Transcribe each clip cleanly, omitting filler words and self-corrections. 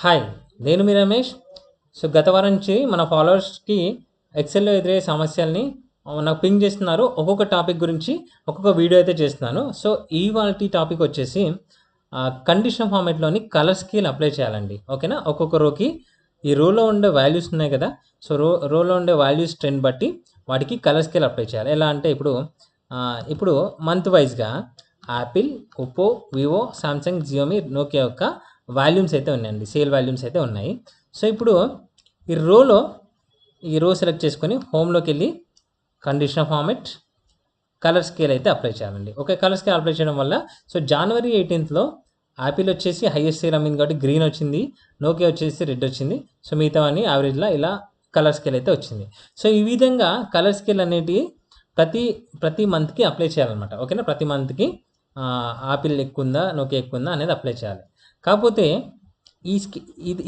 Hi, నేను మీ Ramesh. So గత వారం నుంచి మన ఫాలోవర్స్కి ఎక్సెల్లో ఎదురయ్యే సమస్యల్ని నాకు పింగ్ చేస్తున్నారు. ఒక్కొక్క టాపిక్ గురించి ఒక్కొక్క వీడియో అయితే చేస్తున్నాను. సో ఇవాల్టి టాపిక్ వచ్చేసి కండిషన్ ఫార్మాట్లోని కలర్ స్కేల్ అప్లై చేయాలండి. ఓకేనా? ఒక్కొక్క రోకి ఈ రోలో ఉండే వాల్యూస్ ఉన్నాయి కదా. సో రోలో ఉండే వాల్యూస్ ట్రెండ్ బట్టి వాటికి కలర్ స్కేల్ అప్లై చేయాలి. ఎలా అంటే ఇప్పుడు మంత్ వైజ్గా Apple, Oppo, Vivo, Samsung, Xiaomi, Nokia యొక్క వాల్యూమ్స్ అయితే ఉన్నాయండి. సేల్ వాల్యూమ్స్ అయితే ఉన్నాయి. సో ఇప్పుడు ఈ రో సెలెక్ట్ చేసుకొని హోమ్లోకి వెళ్ళి కండిషన్ ఫార్మాట్ కలర్ స్కేల్ అయితే అప్లై చేయాలండి. ఓకే, కలర్ స్కేల్ అప్లై చేయడం వల్ల సో జనవరి 18th యాపిల్ వచ్చేసి హైయెస్ట్ సేల్ అమ్మింది కాబట్టి గ్రీన్ వచ్చింది, నోకియా వచ్చేసి రెడ్ వచ్చింది. సో మిగతావన్నీ యావరేజ్లో ఇలా కలర్ స్కేల్ అయితే వచ్చింది. సో ఈ విధంగా కలర్ స్కేల్ అనేటివి ప్రతి మంత్కి అప్లై చేయాలన్నమాట. ఓకేనా? ప్రతి మంత్కి యాపిల్ ఎక్కువ ఉందా, నోకియా ఎక్కువ ఉందా అనేది అప్లై చేయాలి. కాకపోతే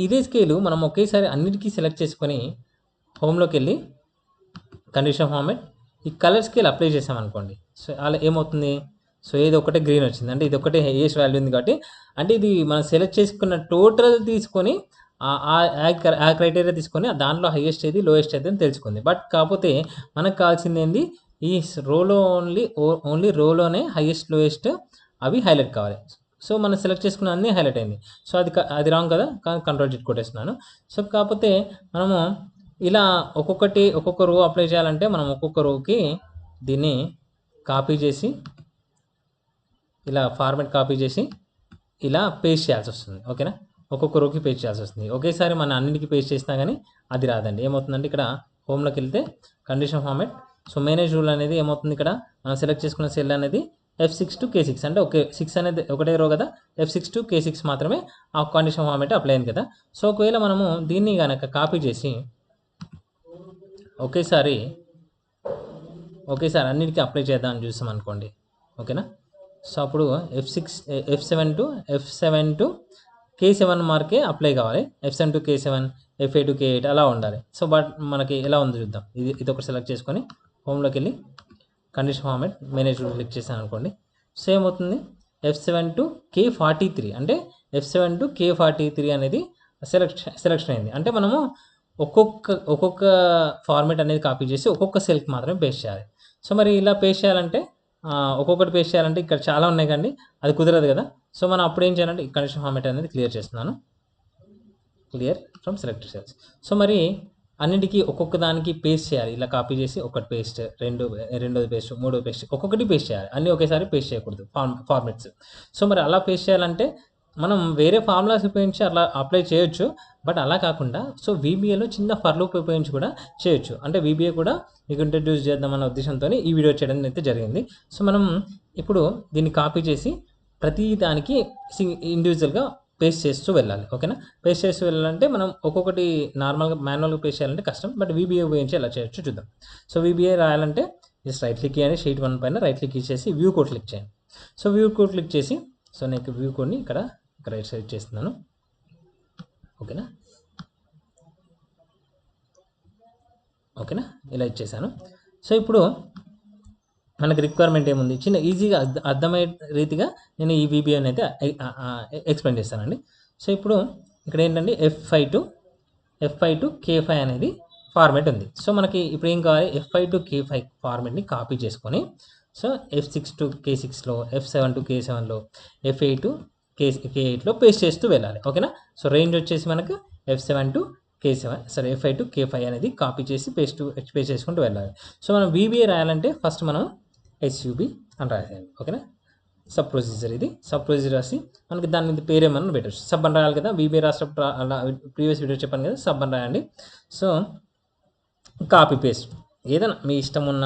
ఇదే స్కేలు మనం ఒకేసారి అన్నిటికీ సెలెక్ట్ చేసుకొని హోమ్లోకి వెళ్ళి కండిషన్ ఫార్మాట్ ఈ కలర్ స్కేల్ అప్లై చేసామనుకోండి. సో అలా ఏమవుతుంది? సో ఇది ఒకటే గ్రీన్ వచ్చింది అంటే ఇది ఒకటే హైయెస్ట్ వాల్యూ ఉంది కాబట్టి అంటే ఇది మనం సెలెక్ట్ చేసుకున్న టోటల్ తీసుకొని ఆ క్రైటీరియా తీసుకొని దాంట్లో హైయెస్ట్ ఏది, లోయెస్ట్ ఏది అని తెలుసుకుంది. బట్ కాకపోతే మనకు కావాల్సింది ఏంది? ఈ రోలో ఓన్లీ రోలోనే హైయెస్ట్, లోయెస్ట్ అవి హైలైట్ కావాలి. సో మనం సెలెక్ట్ చేసుకున్న అన్నీ హైలైట్ అయింది. సో అది రాంగ్ కదా, కంట్రోల్ Z కొట్టేస్తున్నాను. సో కాకపోతే మనము ఇలా ఒక్కొక్క రో అప్లై చేయాలంటే మనం ఒక్కొక్క రోకి దీన్ని కాపీ చేసి ఇలా ఫార్మాట్ కాపీ చేసి ఇలా పేస్ట్ చేయాల్సి వస్తుంది. ఓకేనా? ఒక్కొక్క రోకి పేస్ట్ చేయాల్సి వస్తుంది. ఒకేసారి మన అన్నింటికి పేస్ట్ చేసినా కానీ అది రాదండి. ఏమవుతుందంటే ఇక్కడ హోమ్లోకి వెళ్తే condition format so manage rule అనేది ఏమవుతుంది, ఇక్కడ మనం సెలెక్ట్ చేసుకున్న సెల్ అనేది F6 to K6 అంటే ఓకే 6 అనేది ఒకటే రో కదా, F6 to K6 మాత్రమే ఆ కండిషన్ ఫార్మాట్ అప్లై అయింది కదా. సో ఒకవేళ మనము దీన్ని కనుక కాపీ చేసి ఒకేసారి అన్నిటికీ అప్లై చేద్దామని చూసాం అనుకోండి. ఓకేనా? సో అప్పుడు F7 to K7 మార్కే అప్లై కావాలి. F7 to K7, F8 to K8 అలా ఉండాలి. సో బట్ మనకి ఎలా ఉందో చూద్దాం. ఇది ఒకటి సెలెక్ట్ చేసుకొని హోమ్లోకి వెళ్ళి కండిషన్ ఫార్మాట్ మేనేజ్ క్లిక్ చేశాను అనుకోండి. సో ఏమవుతుంది? F7 to K43 అంటే F7 to K43 అనేది సెలెక్షన్ అయింది. అంటే మనము ఒక్కొక్క ఫార్మాట్ అనేది కాపీ చేసి ఒక్కొక్క సెల్కి మాత్రమే పేస్ట్ చేయాలి. సో మరి ఇలా పేస్ట్ చేయాలంటే ఒక్కొక్కటి పేస్ట్ చేయాలంటే ఇక్కడ చాలా ఉన్నాయి కానీ అది కుదరదు కదా. సో మనం అప్పుడు ఏం చేయాలంటే ఈ కండిషన్ ఫార్మాట్ అనేది క్లియర్ చేస్తున్నాను. Clear from selected cells. So మరి అన్నింటికి ఒక్కొక్క దానికి పేస్ట్ చేయాలి. ఇలా కాపీ చేసి ఒకటి పేస్ట్, రెండోది పేస్ట్, మూడోది పేస్ట్, ఒక్కొక్కటి పేస్ట్ చేయాలి. అన్నీ ఒకేసారి పేస్ట్ చేయకూడదు ఫార్మాట్స్. సో మరి అలా పేస్ట్ చేయాలంటే మనం వేరే ఫార్ములాస్ ఉపయోగించి అలా అప్లై చేయొచ్చు. బట్ అలా కాకుండా సో VBAలో చిన్న ఫర్ లూప్ ఉపయోగించి కూడా చేయొచ్చు. అంటే VBA కూడా మీకు ఇంట్రడ్యూస్ చేద్దామన్న ఉద్దేశంతో ఈ వీడియో చేయడం అయితే జరిగింది. సో మనం ఇప్పుడు దీన్ని కాపీ చేసి ప్రతి దానికి ఇండివిజువల్గా పేస్ట్ చేస్తూ వెళ్ళాలి. ఓకేనా? పేస్ట్ చేస్తూ వెళ్ళాలంటే మనం ఒక్కొక్కటి నార్మల్గా మాన్యువల్గా పేస్ట్ చేయాలంటే కష్టం. బట్ VBA ఉపయోగించి ఎలా చేయొచ్చు చూద్దాం. సో VBA రాయాలంటే జస్ట్ రైట్ క్లిక్ చేయండి. షీట్ 1 పైన రైట్ క్లిక్ చేసి వ్యూ కోడ్ క్లిక్ చేయండి. సో వ్యూ కోడ్ క్లిక్ చేసి సో నేను వ్యూ కోడ్ని ఇక్కడ రైట్ సైడ్ చేస్తున్నాను. ఓకేనా? ఇలా ఇచ్చేసాను. సో ఇప్పుడు మనకు రిక్వైర్మెంట్ ఏముంది, చిన్న ఈజీగా అర్థమయ్యే రీతిగా నేను ఈ VBAని అయితే ఎక్స్ప్లెయిన్ చేస్తానండి. సో ఇప్పుడు ఇక్కడ ఏంటంటే F5 to K5 అనేది ఫార్మాట్ ఉంది. సో మనకి ఇప్పుడు ఏం కావాలి? F5 to K5 ఫార్మాట్ని కాపీ చేసుకొని సో F6 to K6లో, F7 to K7లో, F8 to K8లో పేస్ట్ చేస్తూ వెళ్ళాలి. ఓకేనా? సో రేంజ్ వచ్చేసి మనకు F7 to K7 సరే F5 to K5 అనేది కాపీ చేసి పేస్ట్ చేసుకుంటూ వెళ్ళాలి. సో మనం VBA రాయాలంటే ఫస్ట్ మనం SUB అని రాయాలి. ఓకేనా? సబ్ ప్రొసీజర్, ఇది సబ్ ప్రొసీజర్ రాసి మనకి దాని మీద పేరు ఏమన్నా పెట్టచ్చు. సబ్ అని రాయాలి కదా, VBA రాసేటప్పుడు అలా ప్రీవియస్ వీడియో చెప్పాను కదా, సబ్ అని రాయండి. సో కాపీ పేస్ట్ ఏదైనా మీ ఇష్టం ఉన్న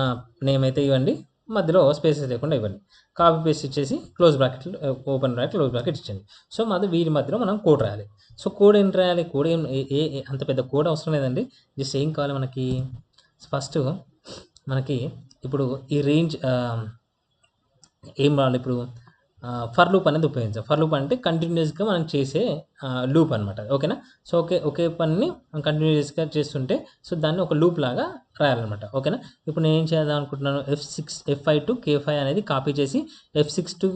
నేమ్ అయితే ఇవ్వండి, మధ్యలో స్పేసెస్ లేకుండా ఇవ్వండి. కాపీ పేస్ట్ ఇచ్చేసి close bracket, open bracket, close bracket ఇచ్చేయండి. సో వీరి మధ్యలో మనం కోడ్ రాయాలి. సో కోడ్ ఏం రాయాలి? కోడ్ ఏం అంత పెద్ద కోడ్ అవసరం లేదండి. జస్ట్ ఏం కావాలి మనకి? ఫస్ట్ మనకి ఇప్పుడు ఈ రేంజ్ ఏం రావాలి? ఇప్పుడు ఫర్ లూప్ అనేది ఉపయోగించాం. ఫర్ లూప్ అంటే కంటిన్యూస్గా మనం చేసే లూప్ అనమాట. ఓకేనా? సో ఒకే పనిని మనం కంటిన్యూస్గా చేస్తుంటే సో దాన్ని ఒక లూప్ లాగా రాయాలన్నమాట. ఓకేనా? ఇప్పుడు నేను ఏం చేద్దాం అనుకుంటున్నాను? F5 to K5 అనేది కాపీ చేసి F6 to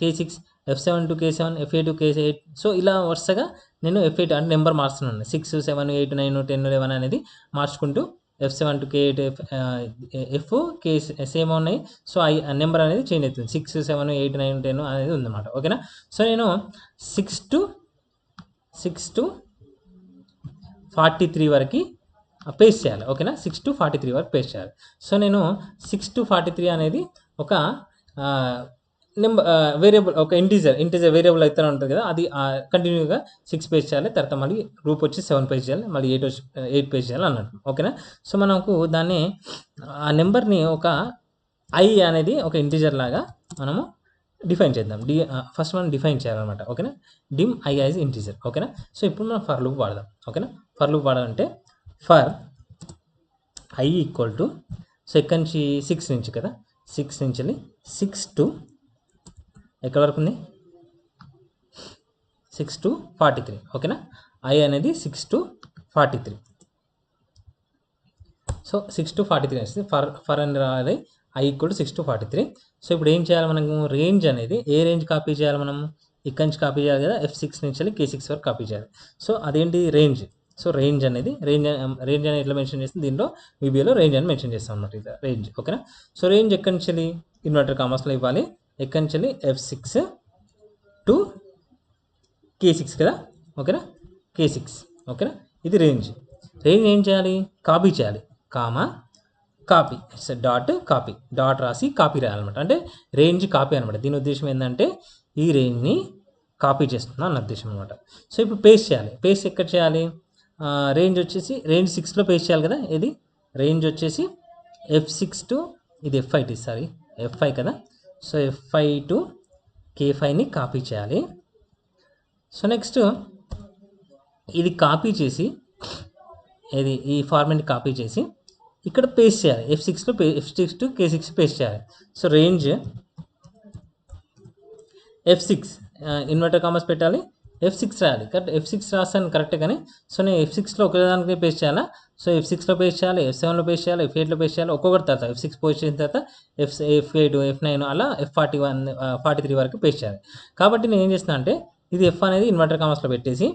K6, F7 to K7, F8 to K8 so ఇలా వరుసగా నేను F8 అంటే నెంబర్ మారుస్తున్నాను. 6, 7, 8, 9, 10, 11 అనేది మార్చుకుంటూ F7 to K8 F K same ఉన్నాయి. సో నెంబర్ అనేది చేంజ్ అవుతుంది. 6, 7, 8, 9, 10 అనేది ఉందన్నమాట. ఓకేనా. సో నేను 6 to 43 వరకు పేస్ట్ చేయాలి. ఓకేనా. 6 to 43 వరకు పేస్ట్ చేయాలి. సో నేను 6 to 43 అనేది ఒక నెంబర్ వేరియబుల్, ఒక ఇంటీజర్ వేరియబుల్ అయితే ఉంటుంది కదా, అది కంటిన్యూగా 6 పేస్ట్ చేయాలి. తర్వాత మళ్ళీ గ్రూప్ వచ్చి 7 పేస్ట్ చేయాలి, మళ్ళీ 8 పేస్ట్ చేయాలి అన్నట్టు. ఓకేనా. సో మనకు దాన్ని ఆ నెంబర్ని ఒక ఐ అనేది ఒక ఇంటీజర్ లాగా మనము డిఫైన్ చేద్దాం. ఫస్ట్ మనం డిఫైన్ చేయాలన్నమాట. ఓకేనా. Dim I as integer. ఓకేనా. సో ఇప్పుడు మనం ఫర్ లూప్ వాడదాం. ఓకేనా. ఫర్ లూప్ వాడాలంటే for I equal to, so ఎక్కడి నుంచి 6 నుంచి కదా, 6 నుంచి 6 to ఎక్కడ వరకు ఉంది, 6 to 43. ఓకేనా. ఐ అనేది 6 to 43. సో 6 to 43 వస్తుంది. ఫర్ అని రావాలి. I equal to 6 to 43. So ఇప్పుడు ఏం చేయాలి, మనము రేంజ్ అనేది ఏ రేంజ్ కాపీ చేయాలి, మనము ఇక్కడి నుంచి కాపీ చేయాలి కదా, F6 నుంచి K6 వరకు కాపీ చేయాలి. సో అదేంటి రేంజ్. సో రేంజ్ అనేది రేంజ్ అనేది ఎట్లా మెన్షన్ చేస్తుంది, దీంట్లో VBAలో రేంజ్ అని మెన్షన్ చేస్తాం అన్నమాట. ఇది రేంజ్. ఓకేనా. సో రేంజ్ ఎక్కడి నుంచి ఇన్వర్టర్ కామర్స్లో ఇవ్వాలి, ఎక్కడి నుంచి F6 to K6 కదా. ఓకేనా. K6. ఓకేనా. ఇది రేంజ్. రేంజ్ ఏం చేయాలి, కాపీ చేయాలి. కాపీ డాట్ రాసి కాపీ రాయాలన్నమాట. అంటే రేంజ్ కాపీ అనమాట. దీని ఉద్దేశం ఏంటంటే ఈ రేంజ్ని కాపీ చేస్తున్నా అన్న ఉద్దేశం అనమాట. సో ఇప్పుడు పేస్ట్ చేయాలి. పేస్ట్ ఎక్కడ చేయాలి, రేంజ్ వచ్చేసి రేంజ్ 6లో పేస్ట్ చేయాలి కదా. ఇది రేంజ్ వచ్చేసి F6 to ఇది F5 కదా. సో F5 to K5ని కాపీ చేయాలి. సో నెక్స్ట్ ఇది కాపీ చేసి, ఇది ఈ ఫార్మాట్ని కాపీ చేసి ఇక్కడ పేస్ట్ చేయాలి. F6 to K6 పేస్ట్ చేయాలి. So range F6 inverter commerce పెట్టాలి, F6 రాయాలి. కరెక్ట్. F6 రాస్తాను కరెక్టే, కానీ సో నేను F6లో ఒకదానికి పేస్ట్ చేయాలా. సో F6లో పేస్ట్ చేయాలి, F7లో పేస్ట్ చేయాలి, F8లో పేస్ట్ చేయాలి. ఒక్కొక్కటి తర్వాత F6 పోస్ట్ చేసిన తర్వాత F8, F9 అలా F41, 43 వరకు పేస్ట్ చేయాలి. కాబట్టి నేను ఏం చేస్తున్నా అంటే ఇది F అనేది ఇన్వర్టర్ కామర్స్లో పెట్టేసి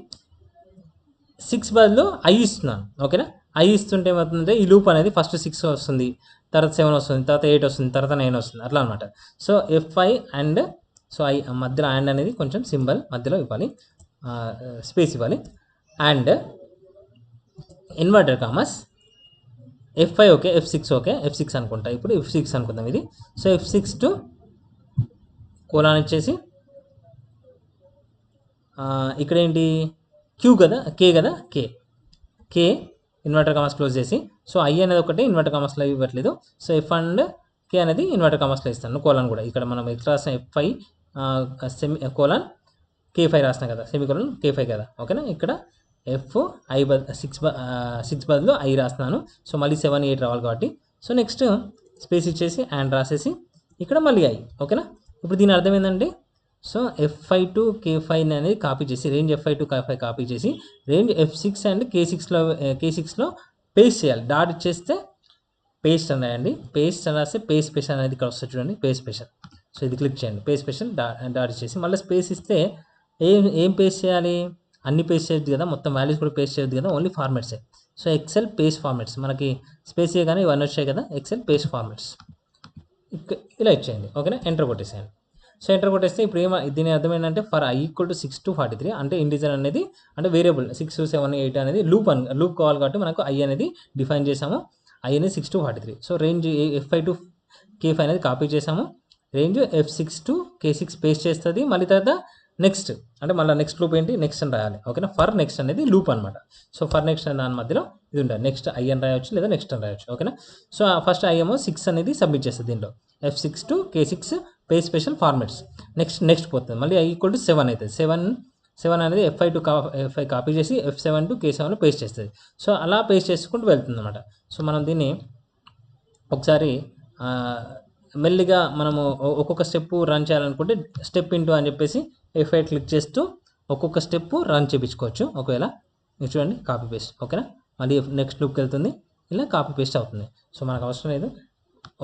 6 బదులు ఐ ఇస్తున్నాను. ఓకేనా. ఐ ఇస్తుంటే ఏమవుతుందంటే ఈ లూప్ అనేది ఫస్ట్ 6 వస్తుంది, తర్వాత 7 వస్తుంది, తర్వాత 8 వస్తుంది, తర్వాత 9 వస్తుంది, అట్లా అనమాట. So F5 and so I మధ్యలో అండ్ అనేది కొంచెం సింబల్ మధ్యలో ఇవ్వాలి, స్పేస్ ఇవ్వాలి. And inverter commerce F5 okay, F6 okay, F6 అనుకుంటా. ఇప్పుడు F6 అనుకుందాం ఇది. సో F6 to కోలాన్ ఇచ్చేసి ఇక్కడ ఏంటి క్యూ కదా, K కదా, K ఇన్వర్టర్ కామర్స్ క్లోజ్ చేసి, సో ఐ అనేది ఒకటి ఇన్వర్టర్ కామర్స్లో ఇవ్వట్లేదు. సో F అండ్ K అనేది ఇన్వర్టర్ కామర్స్లో ఇస్తాను. కోలాన్ కూడా ఇక్కడ మనం ఎక్స్ట్రా రాసిన F5 కోలాన్ K5 రాసినా కదా, సెమీకోలన్ K5 కదా. ఓకేనా. ఇక్కడ F6 బదులు ఐ రాస్తున్నాను. సో మళ్ళీ 7, 8 రావాలి కాబట్టి. సో నెక్స్ట్ స్పేస్ ఇచ్చేసి అండ్ రాసేసి ఇక్కడ మళ్ళీ ఐ. ఓకేనా. ఇప్పుడు దీని అర్థం ఏంటంటే, సో F5 to K5 అనేది కాపీ చేసి, range F5 to K5 copy చేసి రేంజ్ F6 అండ్ K6లో పేస్ట్ చేయాలి. డాట్ ఇచ్చేస్తే పేస్ట్ అని రాయండి. పేస్ట్ అని రాస్తే పేస్ట్ స్పెషల్ అనేది ఇక్కడ వస్తుంది చూడండి, పేస్ట్ స్పెషల్. సో ఇది క్లిక్ చేయండి, పేస్ట్ స్పెషల్ డాట్ ఇచ్చేసి మళ్ళీ స్పేస్ ఇస్తే ఏం పేస్ట్ చేయాలి, అన్ని పేస్ట్ చేయొద్దు కదా, మొత్తం వాల్యూస్ కూడా పేస్ట్ చేయొద్దు కదా, ఓన్లీ ఫార్మాట్సే. సో ఎక్సెల్ పేస్ట్ ఫార్మాట్స్ మనకి స్పేస్ కానీ ఇవన్నీ వచ్చాయి కదా, ఎక్సెల్ పేస్ట్ ఫార్మాట్స్ ఇలా ఇచ్చేయండి. ఓకేనా. ఎంటర్ కొట్టేసేయండి. సో ఎంటర్ కొట్టేస్తే ఇప్పుడు దీని అర్థం ఏంటంటే for I equal to 6 to 43 అంటే ఇంటిజర్ అనేది అంటే వేరియబుల్ 6, 7, 8 అనేది లూప్ కావాలి కాబట్టి మనకు ఐ అనేది డిఫైన్ చేసాము. ఐ అనేది 6 to 43. So range F5 to K5 అనేది కాపీ చేసాము. Range F6 to K6 paste చేస్తుంది. మళ్ళీ తర్వాత నెక్స్ట్ అంటే మళ్ళీ నెక్స్ట్ లూప్ ఏంటి, నెక్స్ట్ అని రాయాలి. ఓకేనా. ఫర్ నెక్స్ట్ అనేది లూప్ అనమాట. సో ఫర్ నెక్స్ట్ అనే దాని మధ్యలో ఇది ఉంటుంది. నెక్స్ట్ ఐ అని రాయవచ్చు లేదా నెక్స్ట్ అని రాయవచ్చు. ఓకేనా. సో ఫస్ట్ ఐ ఏమో 6 అనేది సబ్మిట్ చేస్తుంది దీంట్లో. F6 to K6 paste special formats. Next పోతుంది. మళ్ళీ ఐ ఈక్వల్ టు 7 అవుతుంది. 7 అనేది F5 to F5 కాపీ చేసి F7 to K7లో పేస్ట్ చేస్తుంది. సో అలా పేస్ట్ చేసుకుంటూ వెళ్తుంది అనమాట. సో మనం దీన్ని ఒకసారి మెల్లిగా మనము ఒక్కొక్క స్టెప్ రన్ చేయాలనుకుంటే స్టెప్ ఇంటూ అని చెప్పేసి F8 క్లిక్ చేస్తూ ఒక్కొక్క స్టెప్ రన్ చేయించుకోవచ్చు. ఒకవేళ మీరు చూడండి కాపీ పేస్ట్. ఓకేనా. మళ్ళీ నెక్స్ట్ లూప్కి వెళ్తుంది, ఇలా కాపీ పేస్ట్ అవుతుంది. సో మనకు అవసరం లేదు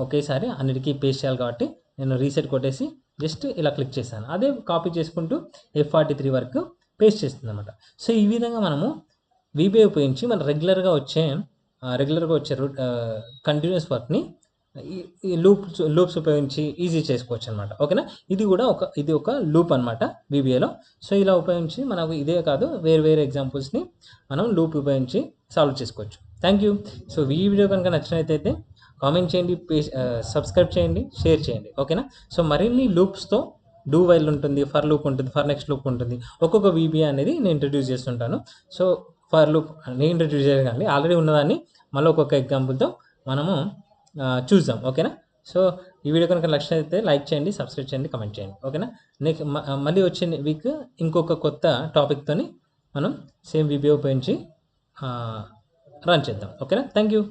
ఒకేసారి అన్నిటికీ పేస్ట్ చేయాలి కాబట్టి నేను రీసెట్ కొట్టేసి జస్ట్ ఇలా క్లిక్ చేశాను. అదే కాపీ చేసుకుంటూ F43 వరకు పేస్ట్ చేస్తుంది అనమాట. సో ఈ విధంగా మనము VBA ఉపయోగించి మన రెగ్యులర్గా వచ్చే కంటిన్యూస్ వర్క్ని ఈ లూప్స్ ఉపయోగించి ఈజీ చేసుకోవచ్చు అనమాట. ఓకేనా, ఇది ఒక లూప్ అనమాట VBAలో. సో ఇలా ఉపయోగించి మనకు ఇదే కాదు వేరే ఎగ్జాంపుల్స్ని మనం లూప్ ఉపయోగించి సాల్వ్ చేసుకోవచ్చు. Thank you. సో ఈ వీడియో కనుక నచ్చినట్లయితే కామెంట్ చేయండి, సబ్స్క్రైబ్ చేయండి, షేర్ చేయండి. ఓకేనా, సో మరిన్ని లూప్స్తో డూ వైల్ ఉంటుంది, ఫర్ లూప్ ఉంటుంది, ఫర్ నెక్స్ట్ లూప్ ఉంటుంది. ఒక్కొక్క VBA అనేది నేను ఇంట్రడ్యూస్ చేస్తుంటాను. సో ఫర్ లూప్ నేను ఇంట్రడ్యూస్ చేయను కానీ ఆల్రెడీ ఉన్నదాన్ని మళ్ళీ ఒక్కొక్క ఎగ్జాంపుల్తో మనము చూద్దాం. ఓకేనా, సో ఈ వీడియో కనుక నచ్చినట్లయితే లైక్ చేయండి, సబ్స్క్రైబ్ చేయండి, కమెంట్ చేయండి. ఓకేనా, మళ్ళీ వచ్చే వీక్ ఇంకొక కొత్త టాపిక్తోని మనం సేమ్ VBA ఉపయోగించి రన్ చేద్దాం. ఓకేనా, థ్యాంక్ యూ.